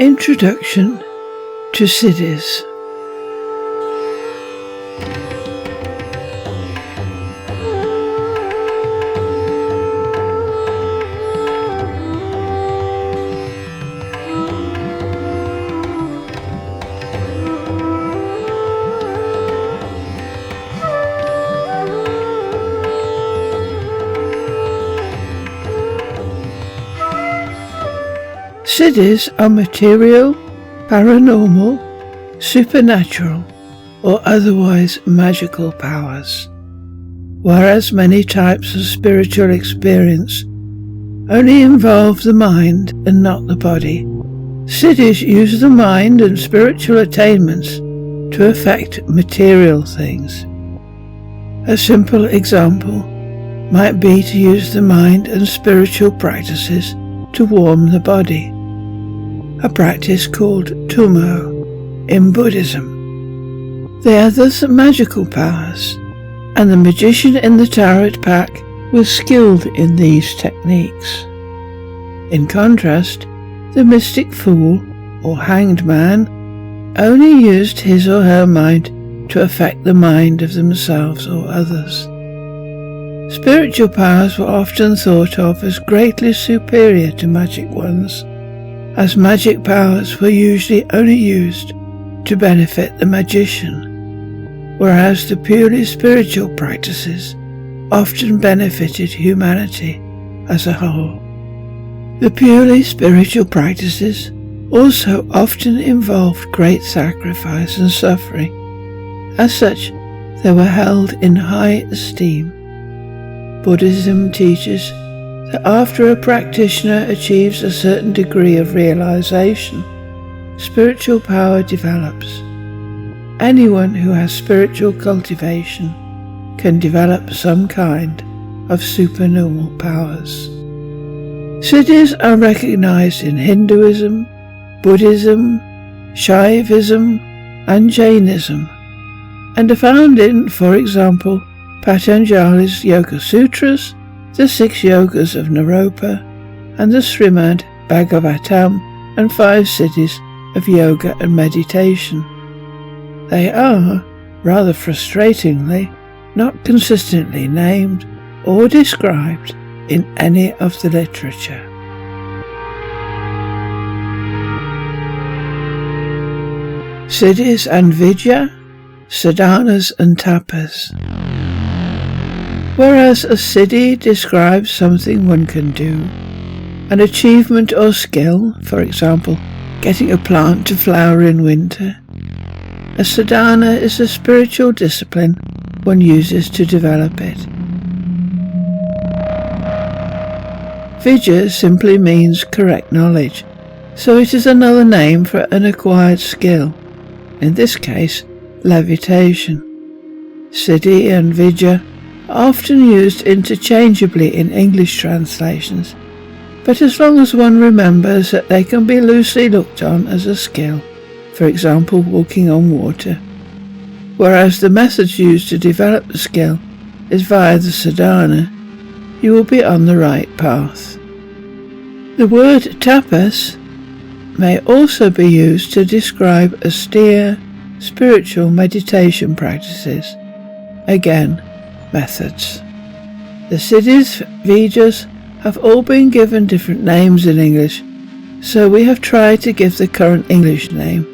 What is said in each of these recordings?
Introduction to Siddhis. Siddhis are material, paranormal, supernatural, or otherwise magical powers, whereas many types of spiritual experience only involve the mind and not the body. Siddhis use the mind and spiritual attainments to affect material things. A simple example might be to use the mind and spiritual practices to warm the body, a practice called tummo in Buddhism. They are thus magical powers, and the magician in the tarot pack was skilled in these techniques. In contrast, the mystic fool, or hanged man, only used his or her mind to affect the mind of themselves or others. Spiritual powers were often thought of as greatly superior to magic ones, as magic powers were usually only used to benefit the magician, whereas the purely spiritual practices often benefited humanity as a whole. The purely spiritual practices also often involved great sacrifice and suffering. As such, they were held in high esteem. Buddhism teaches that after a practitioner achieves a certain degree of realization, spiritual power develops. Anyone who has spiritual cultivation can develop some kind of supernormal powers. Siddhis are recognized in Hinduism, Buddhism, Shaivism, and Jainism, and are found in, for example, Patanjali's Yoga Sutras, the 6 Yogas of Naropa, and the Srimad Bhagavatam and 5 Siddhis of yoga and meditation. They are, rather frustratingly, not consistently named or described in any of the literature. Siddhis and Vidya, sadhanas and tapas. Whereas a siddhi describes something one can do, an achievement or skill, for example, getting a plant to flower in winter, a sadhana is a spiritual discipline one uses to develop it. Vidya simply means correct knowledge, so it is another name for an acquired skill, in this case, levitation. Siddhi and Vidya are often used interchangeably in English translations, but as long as one remembers that they can be loosely looked on as a skill, for example walking on water, whereas the methods used to develop the skill is via the sadhana, you will be on the right path. The word tapas may also be used to describe austere, spiritual meditation practices. Again, methods. The Siddhis, Vidyas have all been given different names in English, so we have tried to give the current English name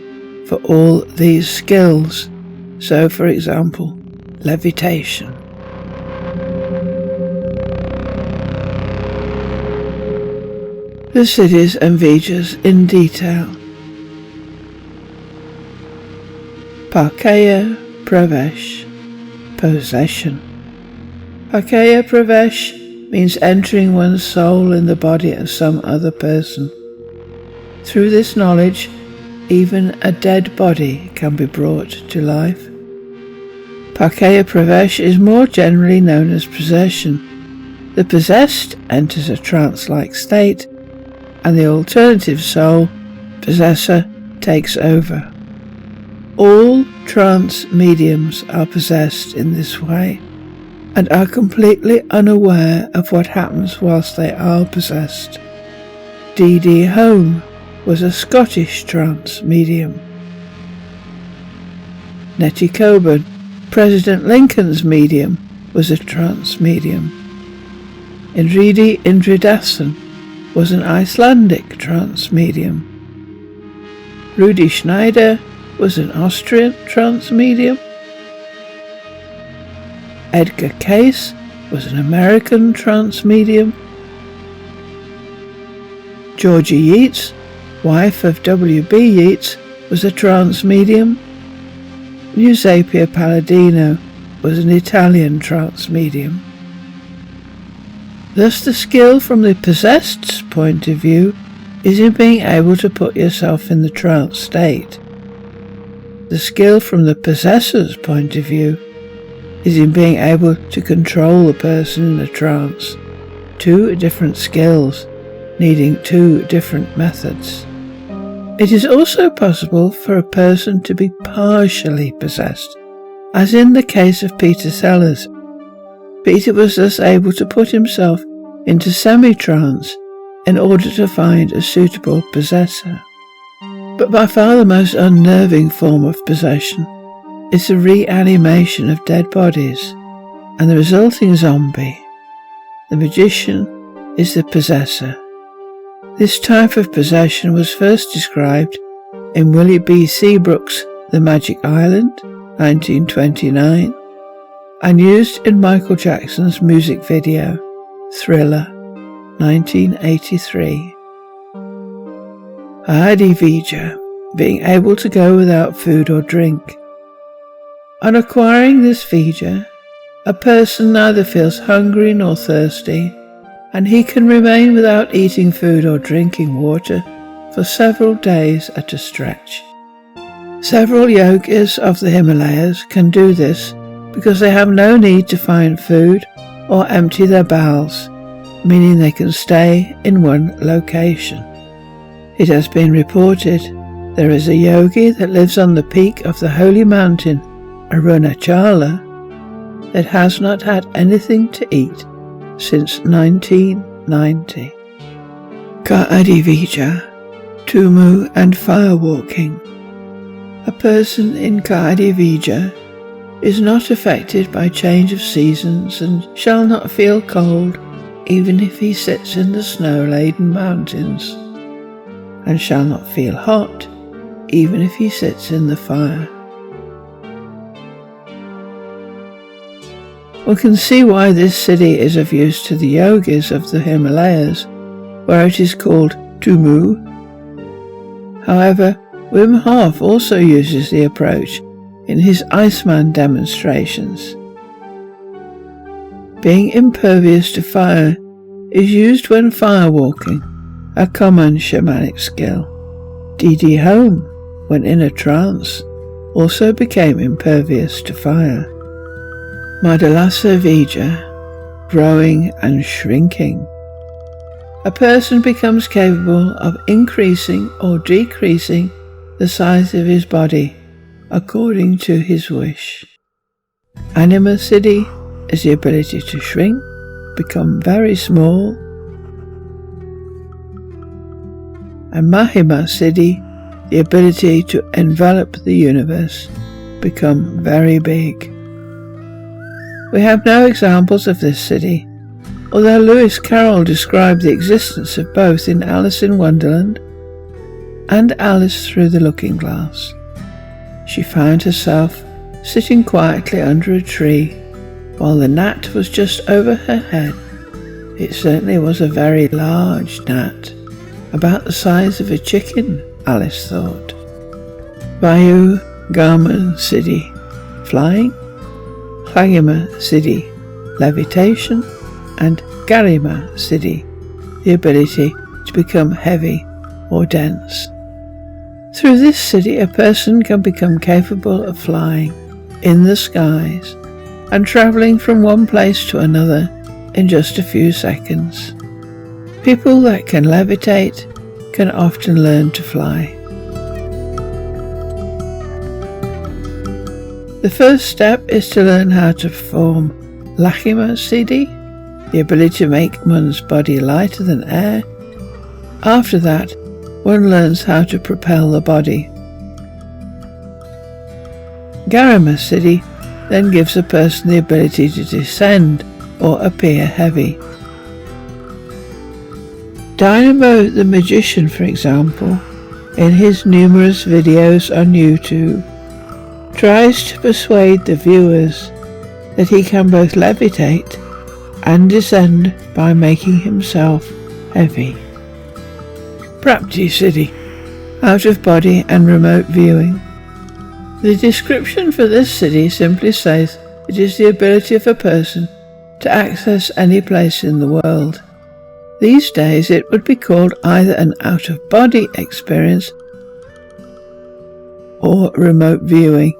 for all these skills. So, for example, levitation. The Siddhis and Vidyas in detail. Parkaya Pravesh, possession. Parkaya Pravesh means entering one's soul in the body of some other person. Through this knowledge, even a dead body can be brought to life. Parkaya Pravesh is more generally known as possession. The possessed enters a trance-like state, and the alternative soul, possessor, takes over. All trance mediums are possessed in this way, and are completely unaware of what happens whilst they are possessed. D.D. Home was a Scottish trance medium. Nettie Coburn, President Lincoln's medium, was a trance medium. Indridi Indridasan was an Icelandic trance medium. Rudi Schneider was an Austrian trance medium. Edgar Cayce was an American trance medium. Georgia Yeats, wife of W.B. Yeats, was a trance medium. Eusapia Palladino was an Italian trance medium. Thus the skill from the possessed's point of view is in being able to put yourself in the trance state. The skill from the possessor's point of view is in being able to control the person in the trance. Two different skills, needing two different methods. It is also possible for a person to be partially possessed, as in the case of Peter Sellers. Peter was thus able to put himself into semi-trance in order to find a suitable possessor. But by far the most unnerving form of possession is the reanimation of dead bodies and the resulting zombie. The magician is the possessor. This type of possession was first described in Willie B. Seabrook's The Magic Island, 1929, and used in Michael Jackson's music video, Thriller, 1983. Adi Vija, being able to go without food or drink. On acquiring this Vija, a person neither feels hungry nor thirsty, and he can remain without eating food or drinking water for several days at a stretch. Several yogis of the Himalayas can do this because they have no need to find food or empty their bowels, meaning they can stay in one location. It has been reported there is a yogi that lives on the peak of the holy mountain Arunachala that has not had anything to eat since 1990. Ka Adivija, Tummo and firewalking. A person in Ka Adivija is not affected by change of seasons and shall not feel cold even if he sits in the snow-laden mountains, and shall not feel hot even if he sits in the fire. One can see why this siddhi is of use to the yogis of the Himalayas, where it is called tummo. However, Wim Hof also uses the approach in his Iceman demonstrations. Being impervious to fire is used when firewalking, a common shamanic skill. D.D. Home, when in a trance, also became impervious to fire. Madalasa Vija, growing and shrinking. A person becomes capable of increasing or decreasing the size of his body according to his wish. Anima Siddhi is the ability to shrink, become very small. And Mahima Siddhi, the ability to envelop the universe, become very big. We have no examples of this siddhi, although Lewis Carroll described the existence of both in Alice in Wonderland and Alice Through the Looking Glass. She found herself sitting quietly under a tree while the gnat was just over her head. It certainly was a very large gnat, about the size of a chicken, Alice thought. Vayu Gama Siddhi, flying, Klagima Siddhi, levitation, and Garima Siddhi, the ability to become heavy or dense. Through this siddhi, a person can become capable of flying in the skies and travelling from one place to another in just a few seconds. People that can levitate can often learn to fly. The first step is to learn how to perform Lakima Siddhi, the ability to make one's body lighter than air. After that, one learns how to propel the body. Garima Siddhi then gives a person the ability to descend or appear heavy. Dynamo the Magician, for example, in his numerous videos on YouTube, tries to persuade the viewers that he can both levitate and descend by making himself heavy. Prapti Siddhi, out of body and remote viewing. The description for this siddhi simply says it is the ability of a person to access any place in the world. These days it would be called either an out-of-body experience or remote viewing,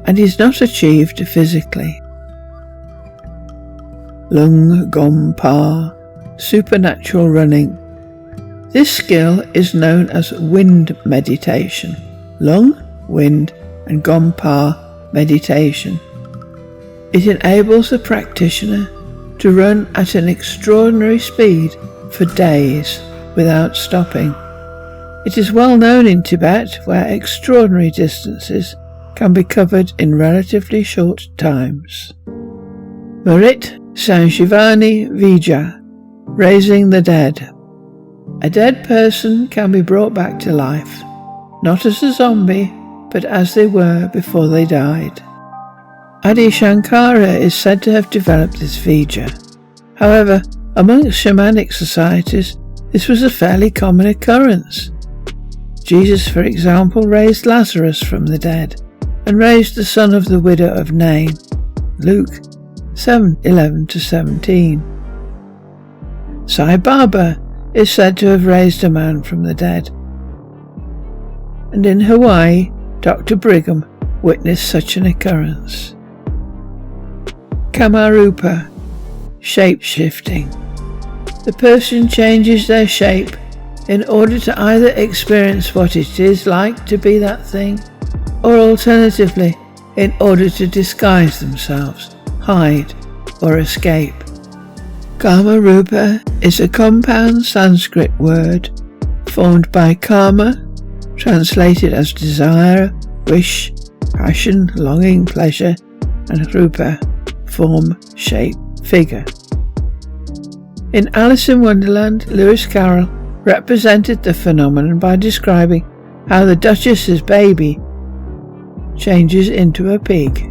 and is not achieved physically. Lung Gom Pa, supernatural running. This skill is known as wind meditation. Lung, wind, and Gom Pa, meditation. It enables the practitioner to run at an extraordinary speed for days without stopping. It is well known in Tibet, where extraordinary distances can be covered in relatively short times. Marit Sanjivani Vija, raising the dead. A dead person can be brought back to life, not as a zombie, but as they were before they died. Adi Shankara is said to have developed this Vija. However, amongst shamanic societies, this was a fairly common occurrence. Jesus, for example, raised Lazarus from the dead, and raised the son of the widow of Nain, Luke 7:11-17. Sai Baba is said to have raised a man from the dead, and in Hawaii, Dr. Brigham witnessed such an occurrence. Kamarupa, shape-shifting. The person changes their shape in order to either experience what it is like to be that thing, or alternatively, in order to disguise themselves, hide, or escape. Kamarupa is a compound Sanskrit word formed by karma, translated as desire, wish, passion, longing, pleasure, and rupa, form, shape, figure. In Alice in Wonderland, Lewis Carroll represented the phenomenon by describing how the Duchess's baby changes into a pig.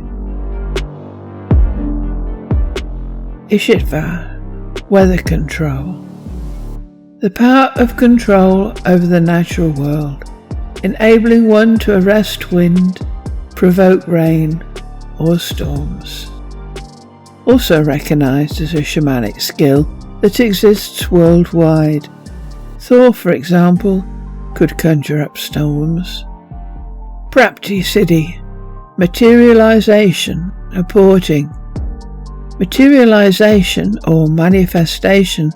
Ishitva, weather control. The power of control over the natural world, enabling one to arrest wind, provoke rain, or storms. Also recognized as a shamanic skill that exists worldwide. Thor, for example, could conjure up storms. Prapti Siddhi, materialization, apporting. Materialization or manifestation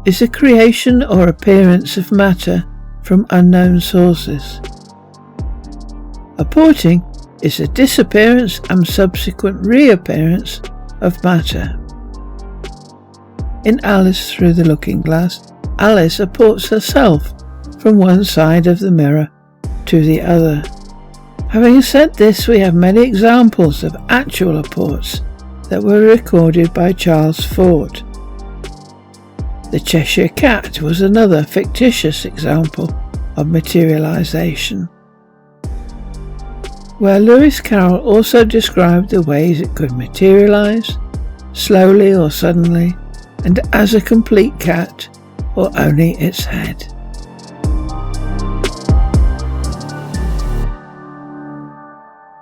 is the creation or appearance of matter from unknown sources. Apporting is the disappearance and subsequent reappearance of matter. In Alice Through the Looking Glass, Alice apports herself from one side of the mirror to the other. Having said this, we have many examples of actual apports that were recorded by Charles Fort. The Cheshire Cat was another fictitious example of materialization, where Lewis Carroll also described the ways it could materialize, slowly or suddenly, and as a complete cat, or only its head.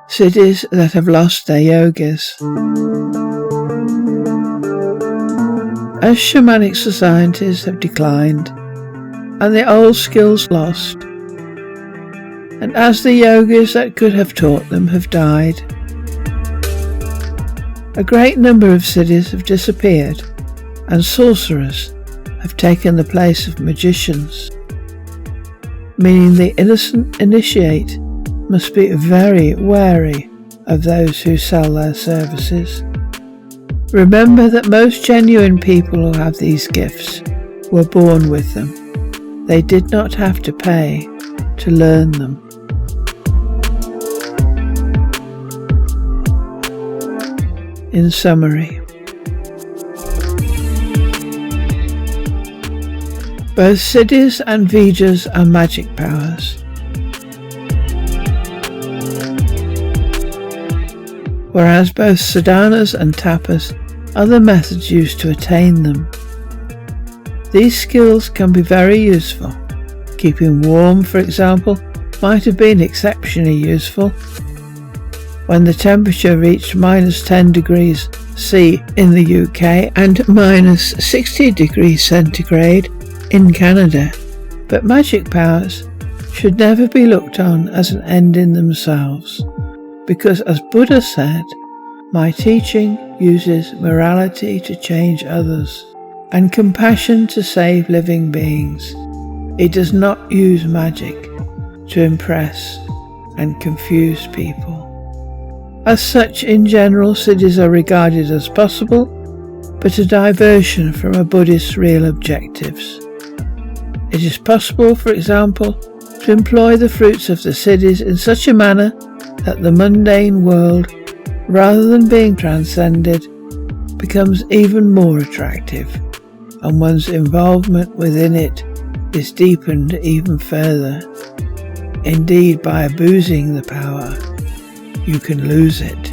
Siddhis that have lost their yogas. As shamanic societies have declined, and the old skills lost, and as the yogis that could have taught them have died, a great number of siddhis have disappeared, and sorcerers have taken the place of magicians, meaning the innocent initiate must be very wary of those who sell their services. Remember that most genuine people who have these gifts were born with them. They did not have to pay. to learn them. In summary, both Siddhis and Vijas are magic powers, whereas both sadhanas and tapas are the methods used to attain them. These skills can be very useful. Keeping warm, for example, might have been exceptionally useful. When the temperature reached -10 degrees C in the UK and -60 degrees centigrade in Canada. But magic powers should never be looked on as an end in themselves, because as Buddha said, "My teaching uses morality to change others and compassion to save living beings. It does not use magic to impress and confuse people." As such, in general, Siddhis are regarded as possible, but a diversion from a Buddhist's real objectives. It is possible, for example, to employ the fruits of the Siddhis in such a manner that the mundane world, rather than being transcended, becomes even more attractive, and one's involvement within it is deepened even further. Indeed, by abusing the power, you can lose it.